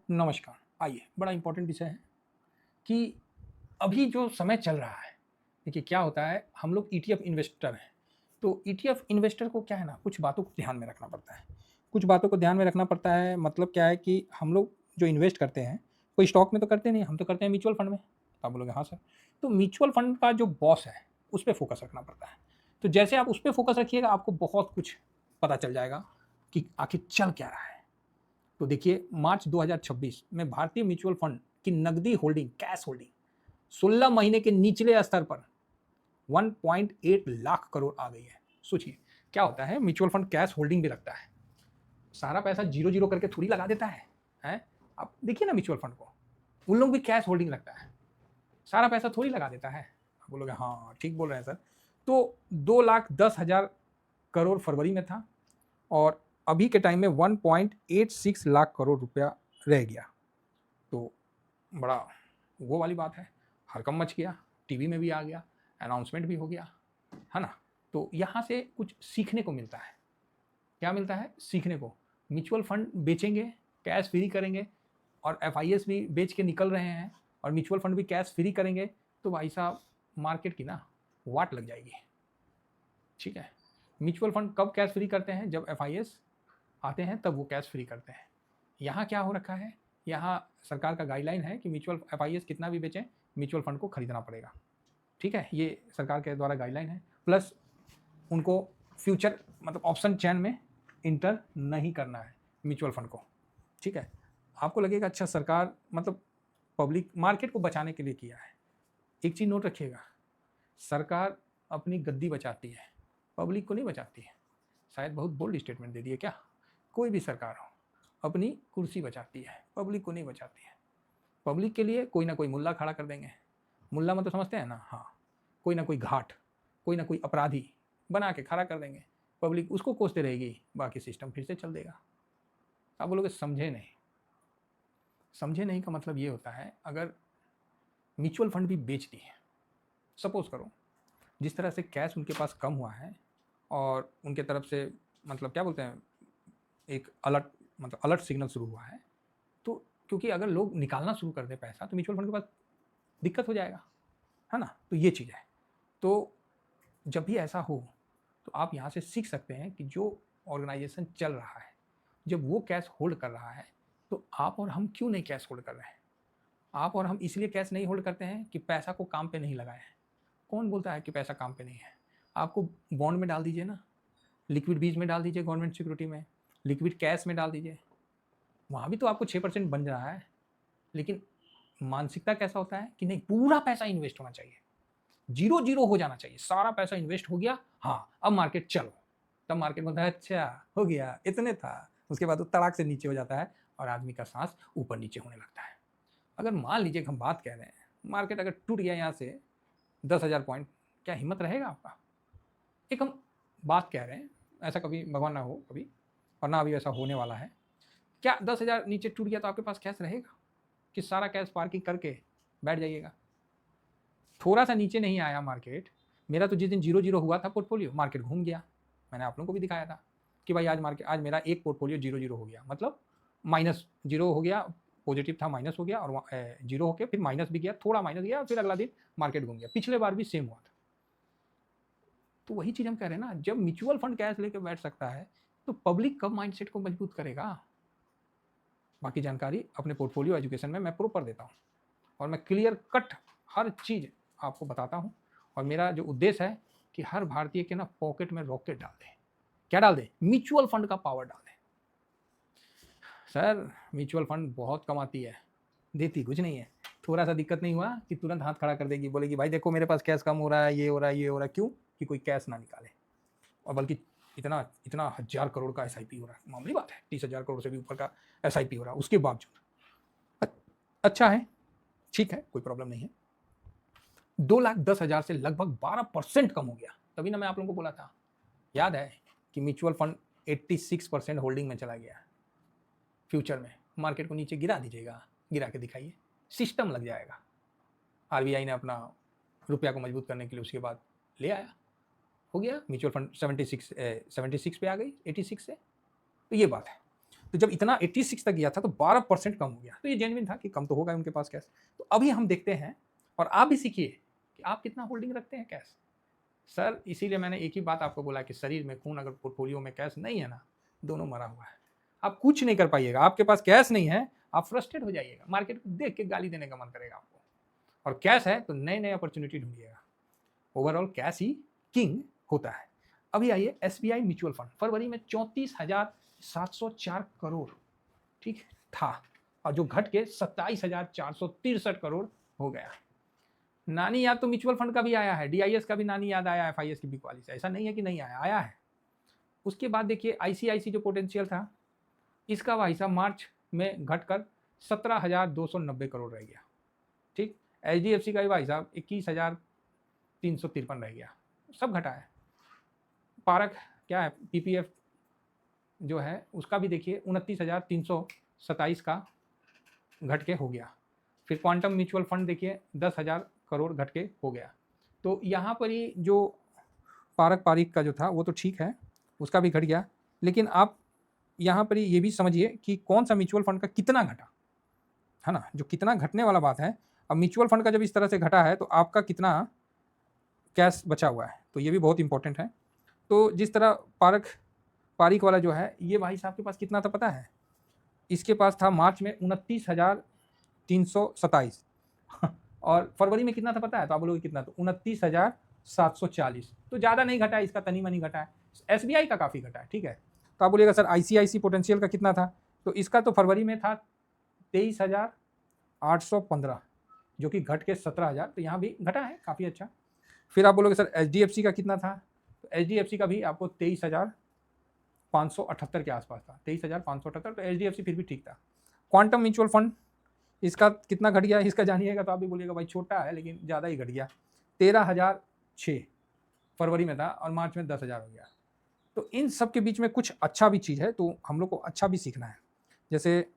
नमस्कार। आइए, बड़ा इम्पोर्टेंट विषय है कि अभी जो समय चल रहा है, देखिए क्या होता है, हम लोग ईटीएफ इन्वेस्टर हैं। तो ईटीएफ इन्वेस्टर को क्या है ना, कुछ बातों को ध्यान में रखना पड़ता है। कुछ बातों को ध्यान में रखना पड़ता है, मतलब क्या है कि हम लोग जो इन्वेस्ट करते हैं, कोई स्टॉक में तो करते नहीं, हम तो करते हैं म्यूचुअल फंड में। तो आप बोलोगे हाँ सर, तो म्यूचुअल फंड का जो बॉस है, उस पे फोकस रखना पड़ता है। तो जैसे आप उस पे फोकस रखिएगा, आपको बहुत कुछ पता चल जाएगा कि आखिर चल क्या रहा है। तो देखिए, मार्च 2026 में भारतीय म्यूचुअल फंड की नकदी होल्डिंग, कैश होल्डिंग 16 महीने के निचले स्तर पर 1.8 लाख करोड़ आ गई है। सोचिए क्या होता है, म्यूचुअल फंड कैश होल्डिंग भी रखता है, सारा पैसा जीरो जीरो करके थोड़ी लगा देता है, हैं? आप देखिए ना म्यूचुअल फंड को, उन लोग भी कैश होल्डिंग रखता है, सारा पैसा थोड़ी लगा देता है। आप बोलोगे हाँ ठीक बोल रहे हैं सर। तो 2,10,000 करोड़ फरवरी में था और अभी के टाइम में 1.86 लाख करोड़ रुपया रह गया। तो बड़ा वो वाली बात है, हड़कंप मच गया, टीवी में भी आ गया, अनाउंसमेंट भी हो गया, है ना। तो यहाँ से कुछ सीखने को मिलता है। क्या मिलता है सीखने को? म्यूचुअल फंड बेचेंगे, कैश फ्री करेंगे, और एफआईएस भी बेच के निकल रहे हैं, और म्यूचुअल फंड भी कैश फ्री करेंगे, तो भाई साहब मार्केट की ना वाट लग जाएगी। ठीक है, म्यूचुअल फंड कब कैश फ्री करते हैं? जब एफआईएस आते हैं तब वो कैश फ्री करते हैं। यहाँ क्या हो रखा है, यहाँ सरकार का गाइडलाइन है कि म्यूचुअल एफआईएस कितना भी बेचें, म्यूचुअल फंड को खरीदना पड़ेगा। ठीक है, ये सरकार के द्वारा गाइडलाइन है। प्लस उनको फ्यूचर मतलब ऑप्शन चैन में इंटर नहीं करना है म्यूचुअल फंड को। ठीक है, आपको लगेगा अच्छा सरकार मतलब पब्लिक मार्केट को बचाने के लिए किया है। एक चीज़ नोट रखिएगा, सरकार अपनी गद्दी बचाती है, पब्लिक को नहीं बचाती है। शायद बहुत बोल्ड स्टेटमेंट दे दिए क्या? कोई भी सरकार हो, अपनी कुर्सी बचाती है, पब्लिक को नहीं बचाती है। पब्लिक के लिए कोई ना कोई मुल्ला खड़ा कर देंगे। मुल्ला मतलब समझते हैं ना? हाँ, कोई ना कोई घाट, कोई ना कोई अपराधी बना के खड़ा कर देंगे, पब्लिक उसको कोसते रहेगी, बाकी सिस्टम फिर से चल देगा। आप बोलोगे समझे नहीं। समझे नहीं का मतलब ये होता है, अगर म्यूचुअल फंड भी बेच दिए, सपोज करो जिस तरह से कैश उनके पास कम हुआ है और उनके तरफ से मतलब क्या बोलते हैं, एक अलर्ट मतलब अलर्ट सिग्नल शुरू हुआ है, तो क्योंकि अगर लोग निकालना शुरू कर दे पैसा तो म्यूचुअल फंड के पास दिक्कत हो जाएगा, है ना। तो ये चीज़ है। तो जब भी ऐसा हो तो आप यहाँ से सीख सकते हैं कि जो ऑर्गेनाइजेशन चल रहा है, जब वो कैश होल्ड कर रहा है, तो आप और हम क्यों नहीं कैश होल्ड कर रहे हैं? आप और हम इसलिए कैश नहीं होल्ड करते हैं कि पैसा को काम पे नहीं लगाए हैं। कौन बोलता है कि पैसा काम पे नहीं है? आपको बॉन्ड में डाल दीजिए ना, लिक्विड बीज में डाल दीजिए, गवर्नमेंट सिक्योरिटी में, लिक्विड कैश में डाल दीजिए, वहाँ भी तो आपको 6% बन रहा है। लेकिन मानसिकता कैसा होता है कि नहीं, पूरा पैसा इन्वेस्ट होना चाहिए, जीरो जीरो हो जाना चाहिए, सारा पैसा इन्वेस्ट हो गया, हाँ अब मार्केट चलो। तब मार्केट बोलता है अच्छा हो गया, इतने था, उसके बाद वो तड़ाक से नीचे हो जाता है और आदमी का सांस ऊपर नीचे होने लगता है। अगर मान लीजिए कि हम बात कह रहे हैं, मार्केट अगर टूट गया यहाँ से 10,000 पॉइंट, क्या हिम्मत रहेगा आपका? एक हम बात कह रहे हैं, ऐसा कभी भगवान ना हो कभी, और ना अभी ऐसा होने वाला है। क्या 10,000 नीचे टूट गया तो आपके पास कैश रहेगा कि सारा कैश पार्किंग करके बैठ जाइएगा? थोड़ा सा नीचे नहीं आया मार्केट, मेरा तो जिस दिन जीरो जीरो हुआ था पोर्टफोलियो, मार्केट घूम गया। मैंने आप लोगों को भी दिखाया था कि भाई आज मेरा एक पोर्टफोलियो जीरो जीरो हो गया, मतलब माइनस जीरो हो गया, पॉजिटिव था माइनस हो गया, और जीरो होकर फिर माइनस भी गया, थोड़ा माइनस गया, फिर अगला दिन मार्केट घूम गया। पिछले बार भी सेम हुआ था। तो वही चीज़ हम कह रहे हैं ना, जब म्यूचुअल फंड कैश लेके बैठ सकता है तो पब्लिक कब माइंडसेट को मजबूत करेगा? बाकी जानकारी अपने पोर्टफोलियो एजुकेशन में मैं प्रॉपर देता हूँ, और मैं क्लियर कट हर चीज़ आपको बताता हूँ। और मेरा जो उद्देश्य है कि हर भारतीय के ना पॉकेट में रॉकेट डाल दें। क्या डाल दें? म्यूचुअल फंड का पावर डाल दें। सर म्यूचुअल फंड बहुत कमाती है, देती कुछ नहीं है। थोड़ा सा दिक्कत नहीं हुआ कि तुरंत हाथ खड़ा कर देगी, बोलेगी भाई देखो मेरे पास कैश कम हो रहा है, ये हो रहा है, ये हो रहा है। क्यों? कि कोई कैश ना निकाले। और बल्कि इतना इतना 1,000 करोड़ का एसआईपी हो रहा है, मामूली बात है, 30,000 करोड़ से भी ऊपर का एसआईपी हो रहा है, उसके बावजूद अच्छा है, ठीक है, कोई प्रॉब्लम नहीं है। 2,10,000 से लगभग 12% कम हो गया। तभी ना मैं आप लोगों को बोला था, याद है कि म्यूचुअल फंड 86% होल्डिंग में चला गया। फ्यूचर में मार्केट को नीचे गिरा दीजिएगा, गिरा के दिखाइए, सिस्टम लग जाएगा। आरबीआई ने अपना रुपया को मजबूत करने के लिए उसके बाद ले आया, हो गया म्यूचुअल फंड 76 पे आ गई 86 से। तो ये बात है। तो जब इतना 86 तक गया था तो 12% कम हो गया, तो ये जेन्युइन था कि कम तो होगा उनके पास कैश। तो अभी हम देखते हैं, और आप भी सीखिए कि आप कितना होल्डिंग रखते हैं कैश। सर इसीलिए मैंने एक ही बात आपको बोला कि शरीर में खून, अगर पोर्टफोलियो में कैश नहीं है ना, दोनों मरा हुआ है, आप कुछ नहीं कर पाइएगा। आपके पास कैश नहीं है, आप फ्रस्ट्रेट हो जाइएगा, मार्केट को देख के गाली देने का मन करेगा आपको। और कैश है तो नए नए अपॉर्चुनिटी ढूंढिएगा। ओवरऑल कैश ही किंग होता है। अभी आइए SBI म्यूचुअल फंड, फरवरी में 34,704 करोड़ ठीक था, और जो घट के 27,463 करोड़ हो गया। नानी याद तो म्यूचुअल फंड का भी आया है, DIS का भी नानी याद आया है FIS की बिग वाली से, ऐसा नहीं है कि नहीं आया, आया है। उसके बाद देखिए ICIC जो पोटेंशियल था, इसका भाई साहब मार्च में घटकर 17,290 करोड़ रह गया। ठीक, HDFC का भी भाई साहब 21,353 रह गया, सब घटा है। पारक क्या है, PPF जो है उसका भी देखिए 29,327 का घट के हो गया। फिर क्वांटम म्यूचुअल फंड देखिए 10,000 करोड़ घट के हो गया। तो यहाँ पर ही जो पारिक का जो था वो तो ठीक है, उसका भी घट गया, लेकिन आप यहाँ पर ये भी समझिए कि कौन सा म्यूचुअल फंड का कितना घटा है ना, जो कितना घटने वाला बात है। अब म्यूचुअल फंड का जब इस तरह से घटा है तो आपका कितना कैश बचा हुआ है, तो ये भी बहुत इंपॉर्टेंट है। तो जिस तरह पारिक वाला जो है, ये भाई साहब के पास कितना था पता है, इसके पास था मार्च में 29,327 और फरवरी में कितना था पता है, तो आप बोलोगे कितना, तो 29,740, तो ज़्यादा नहीं घटा है, इसका तनी मनी घटा है। SBI का काफ़ी घटा है, ठीक है। तो आप बोलिएगा सर ICIC पोटेंशियल का कितना था, तो इसका तो फरवरी में था 23,815, जो कि घट के 17,000, तो यहाँ भी घटा है काफ़ी अच्छा। फिर आप बोलोगे सर HDFC का कितना था, तो HDFC का भी आपको 23,578 के आसपास था, 23,578, तो HDFC फिर भी ठीक था। क्वांटम म्यूचुअल फंड इसका कितना घट गया, इसका जानिएगा तो आप भी बोलिएगा भाई छोटा है, लेकिन ज़्यादा ही घट गया, 13,006 फरवरी में था और मार्च में 10,000 हो गया। तो इन सब के बीच में कुछ अच्छा भी चीज़ है, तो हम लोग को अच्छा भी सीखना है। जैसे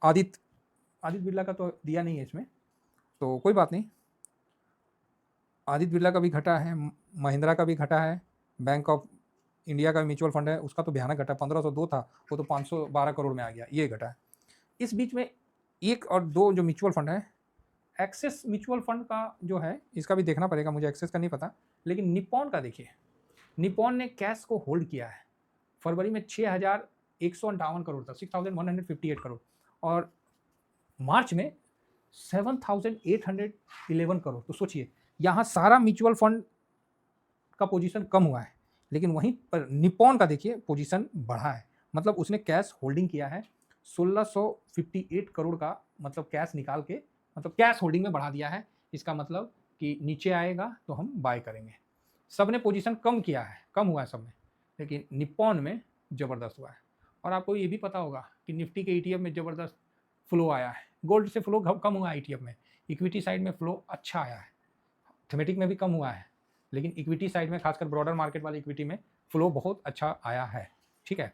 आदित्य बिरला का तो दिया नहीं है इसमें, तो कोई बात नहीं, आदित्य बिरला का भी घटा है, महिंद्रा का भी घटा है, बैंक ऑफ इंडिया का म्यूचुअल फंड है, उसका तो भयानक घटा, 1502 था वो तो 512 करोड़ में आ गया, ये घटा है। इस बीच में एक और दो जो म्यूचुअल फंड है, एक्सिस म्यूचुअल फंड का जो है, इसका भी देखना पड़ेगा, मुझे एक्सेस का नहीं पता, लेकिन निप्पॉन का देखिए, निप्पॉन ने कैश को होल्ड किया है। फरवरी में 6,158 करोड़ था, 6,158 करोड़, और मार्च में 7,811 करोड़। तो सोचिए यहाँ सारा म्यूचुअल फंड का पोजीशन कम हुआ है, लेकिन वहीं पर निप्पॉन का देखिए पोजीशन बढ़ा है, मतलब उसने कैश होल्डिंग किया है 1,658 करोड़ का, मतलब कैश निकाल के, मतलब कैश होल्डिंग में बढ़ा दिया है। इसका मतलब कि नीचे आएगा तो हम बाय करेंगे। सब ने पोजीशन कम किया है, कम हुआ है सब में, लेकिन निप्पॉन में ज़बरदस्त हुआ है। और आपको ये भी पता होगा कि निफ्टी के ETF में ज़बरदस्त फ्लो आया है, गोल्ड से फ्लो कम हुआ है ETF में, इक्विटी साइड में फ्लो अच्छा आया है, थीमेटिक में भी कम हुआ है, लेकिन इक्विटी साइड में, खासकर ब्रॉडर मार्केट वाली इक्विटी में फ्लो बहुत अच्छा आया है, ठीक है।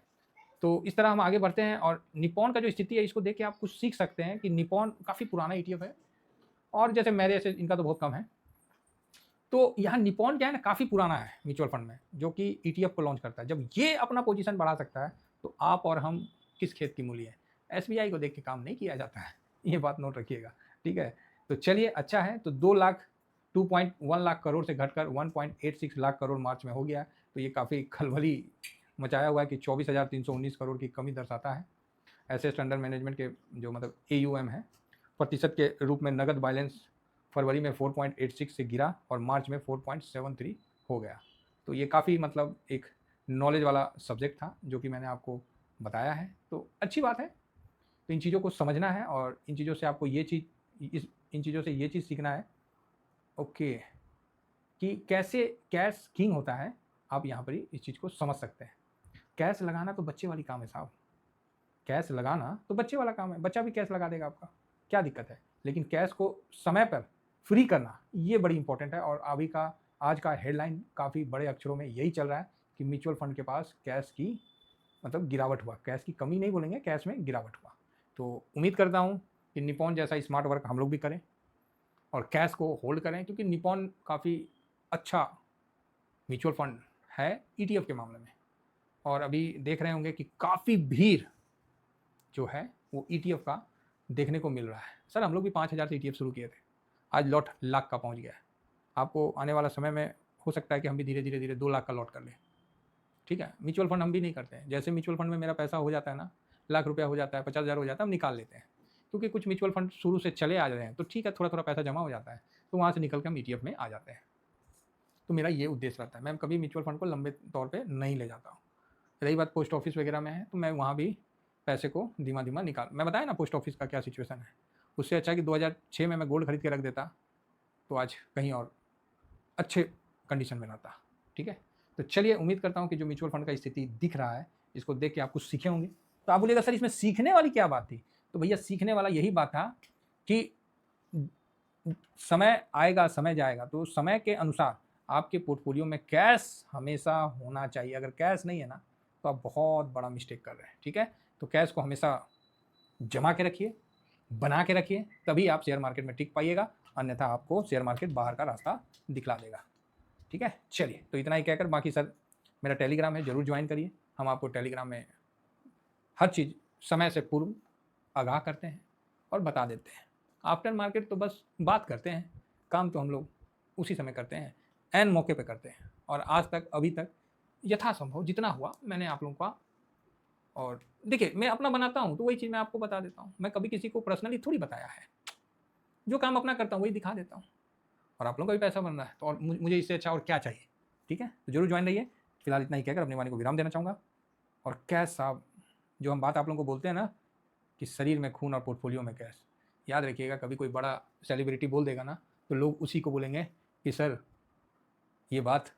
तो इस तरह हम आगे बढ़ते हैं, और निप्पॉन का जो स्थिति है इसको देख के आप कुछ सीख सकते हैं कि निप्पॉन काफ़ी पुराना ETF है, और जैसे मेरे से इनका तो बहुत कम है। तो यहाँ निप्पॉन क्या है ना, काफ़ी पुराना है म्यूचुअल फंड में, जो कि ETF को लॉन्च करता है। जब ये अपना पोजीशन बढ़ा सकता है तो आप और हम किस खेत की मूली है। SBI को देख के काम नहीं किया जाता है, ये बात नोट रखिएगा, ठीक है। तो चलिए अच्छा है, तो 2.1 लाख करोड़ से घटकर 1.86 लाख करोड़ मार्च में हो गया। तो ये काफ़ी खलबली मचाया हुआ है कि 24,319 करोड़ की कमी दर्शाता है। एसेट्स अंडर मैनेजमेंट के जो मतलब AUM है, प्रतिशत के रूप में नगद बैलेंस फरवरी में 4.86 से गिरा और मार्च में 4.73 हो गया। तो ये काफ़ी मतलब एक नॉलेज वाला सब्जेक्ट था जो कि मैंने आपको बताया है, तो अच्छी बात है। तो इन चीज़ों को समझना है, और इन चीज़ों से आपको ये चीज़ इन चीज़ों से ये चीज़ सीखना है, ओके, कि कैसे कैश किंग होता है। आप यहाँ पर ही इस चीज़ को समझ सकते हैं। कैश लगाना तो बच्चे वाली काम है साहब, कैश लगाना तो बच्चे वाला काम है, बच्चा भी कैश लगा देगा आपका, क्या दिक्कत है। लेकिन कैश को समय पर फ्री करना ये बड़ी इंपॉर्टेंट है। और अभी का आज का हेडलाइन काफ़ी बड़े अक्षरों में यही चल रहा है कि म्यूचुअल फंड के पास कैश की मतलब गिरावट हुआ, कैश की कमी नहीं बोलेंगे, कैश में गिरावट हुआ। तो उम्मीद करता हूँ कि निप्पॉन जैसा स्मार्ट वर्क हम लोग भी करें और कैश को होल्ड करें, क्योंकि निप्पॉन काफ़ी अच्छा म्यूचुअल फंड है ETF के मामले में। और अभी देख रहे होंगे कि काफ़ी भीड़ जो है वो ETF का देखने को मिल रहा है। सर हम लोग भी 5,000 से ETF शुरू किए थे, आज लॉट लाख का पहुंच गया है। आपको आने वाला समय में हो सकता है कि हम भी धीरे धीरे 2 लाख का लॉट कर लें। ठीक है, म्यूचुअल फंड हम भी नहीं करते हैं। जैसे म्यूचुअल फंड में मेरा पैसा हो जाता है ना, लाख रुपया हो जाता है, 50,000 हो जाता है, हम निकाल लेते हैं, क्योंकि कुछ म्यूचुअल फंड शुरू से चले आ रहे हैं तो ठीक है, थोड़ा थोड़ा पैसा जमा हो जाता है, तो वहाँ से निकल के हम ETF में आ जाते हैं। तो मेरा ये उद्देश्य रहता है, मैं कभी म्यूचुअल फंड को लंबे तौर पे नहीं ले जाता हूँ। रही बात पोस्ट ऑफिस वगैरह में है, तो मैं वहाँ भी पैसे को धीमा धीमा निकाल, मैं बताया ना पोस्ट ऑफिस का क्या सिचुएशन है। उससे अच्छा कि 2006 में मैं गोल्ड खरीद के रख देता तो आज कहीं और अच्छे कंडीशन में रहता। ठीक है, तो चलिए उम्मीद करता हूँ कि जो म्यूचुअल फंड का स्थिति दिख रहा है, इसको देख के आप कुछ सीखे होंगे। तो आप बोलिएगा सर इसमें सीखने वाली क्या बात थी? तो भैया सीखने वाला यही बात था कि समय आएगा समय जाएगा, तो समय के अनुसार आपके पोर्टफोलियो में कैश हमेशा होना चाहिए। अगर कैश नहीं है ना तो आप बहुत बड़ा मिस्टेक कर रहे हैं। ठीक है, तो कैश को हमेशा जमा के रखिए, बना के रखिए, तभी आप शेयर मार्केट में टिक पाइएगा, अन्यथा आपको शेयर मार्केट बाहर का रास्ता दिखला देगा। ठीक है, चलिए तो इतना ही कहकर, बाकी सर मेरा टेलीग्राम है, जरूर ज्वाइन करिए। हम आपको टेलीग्राम में हर चीज़ समय से पूर्व आगाह करते हैं और बता देते हैं। आफ्टर मार्केट तो बस बात करते हैं, काम तो हम लोग उसी समय करते हैं, एन मौके पे करते हैं। और आज तक अभी तक यथासंभव जितना हुआ मैंने आप लोगों का, और देखिए मैं अपना बनाता हूँ तो वही चीज़ मैं आपको बता देता हूँ। मैं कभी किसी को पर्सनली थोड़ी बताया है, जो काम अपना करता हूँ वही दिखा देता हूँ। और आप लोगों का भी पैसा बन रहा है, तो और मुझे इससे अच्छा और क्या चाहिए। ठीक है, तो जरूर ज्वाइन रहिए। फिलहाल इतना ही कहकर अपने वाणी को विराम देना चाहूँगा। और कैश साहब, जो हम बात आप लोगों को बोलते हैं ना कि शरीर में खून और पोर्टफोलियो में कैश, याद रखिएगा कभी कोई बड़ा सेलिब्रिटी बोल देगा ना तो लोग उसी को बोलेंगे कि सर ये बात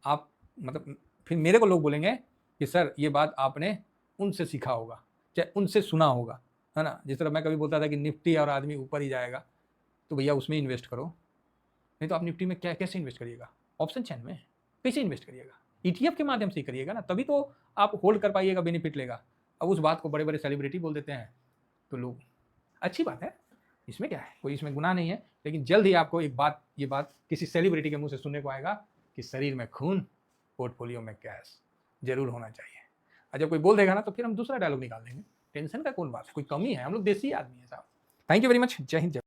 आप, मतलब फिर मेरे को लोग बोलेंगे कि सर ये बात आपने उनसे सीखा होगा, चाहे उनसे सुना होगा, है ना। जिस तरह मैं कभी बोलता था कि निफ्टी और आदमी ऊपर ही जाएगा, तो भैया उसमें इन्वेस्ट करो, नहीं तो आप निफ्टी में क्या कैसे इन्वेस्ट करिएगा, ऑप्शन चैन में कैसे इन्वेस्ट करिएगा, ETF के माध्यम से ही करिएगा ना, तभी तो आप होल्ड कर पाइएगा, बेनिफिट लेगा। अब उस बात को बड़े बड़े सेलिब्रिटी बोल देते हैं तो लोग, अच्छी बात है, इसमें क्या है, कोई इसमें गुनाह नहीं है। लेकिन जल्द ही आपको एक बात, ये बात किसी सेलिब्रिटी के मुंह से सुनने को आएगा कि शरीर में खून, पोर्टफोलियो में कैश जरूर होना चाहिए। और जब कोई बोल देगा ना तो फिर हम दूसरा डायलॉग निकाल देंगे। टेंशन का कौन बात है, कोई कमी है, हम लोग देसी आदमी है साहब। थैंक यू वेरी मच, जय हिंद।